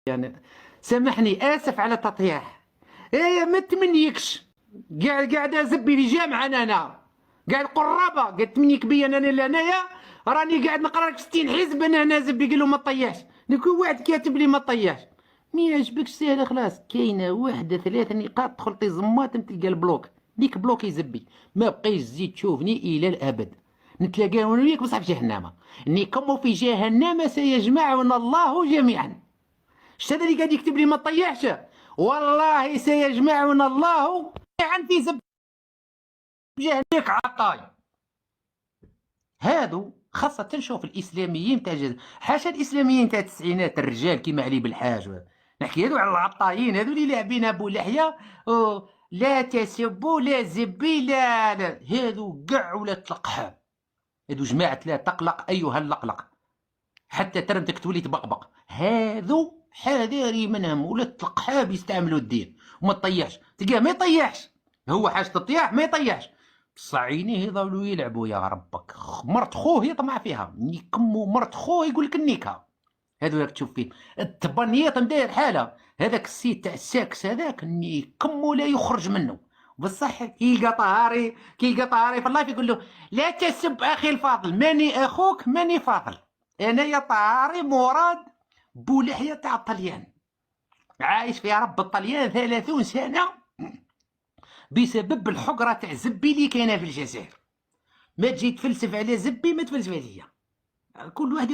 يعني سامحني، اسف على تطيح. ايه ما تمنيكش. قاعد ازبي في جامعه انا، قاعد قرابه، قاعد تمنيك بيا انا لهنايا. راني قاعد نقرا لك 60 حزب انا زبي قال له ما طيحش. كل واحد كاتب لي ما طيحش. ما يعجبكش ساهله خلاص. كاينه واحده ثلاثه نقاط تخلطي زمات تلقى البلوك. ديك بلوك يزبي. ما بقيش تزيد تشوفني الى الابد. نتلاقى انا وياك بصح في جهنم. نيكم في جهنم سيجمعنا الله جميعا. شتا اللي قاعد يكتب لي ما تطيحش. والله سيجمعنا الله جميعا في سب جهنمك عطاي. هادو خاصة نشوف الإسلاميين تاع حاشا الإسلاميين تاع التسعينات الرجال كيما علي بالحاج. نحكي هادو على العطايين، هادو اللي لاعبين أبو لحية. لا تسبوا لا زبي لا هادو كاع ولاد القحام. هادو جماعة لا تقلق أيها اللقلق حتى ترمتك تولي تبقبق. هذو حذاري منهم ولاد القحاب يستعملوا الدين وما تطيحش. تلقاه ما يطيحش، هو حاجة تطيح ما يطيحش. بصح عينيه يظلوا يلعبوا يا ربك. مرت خوه يطمع فيها، يكموا مرت خوه يقول لك النيكه. هذو راك تشوف فيه التبنيط نداير حاله. هذاك السيد تاع الساكس هذاك يكموا لا يخرج منه. بصح كيلقى طهاري في اللايف يقول له لا تسب اخي الفاضل، ماني اخوك ماني فاضل. انا يا طهاري مراد بولحيه تاع الطليان، عايش في رب الطليان 30 سنه بسبب الحقره تاع زبي اللي كاينه في الجزائر. ما تجي تفلسف على زبي، ما تفلسف عليا. كل واحد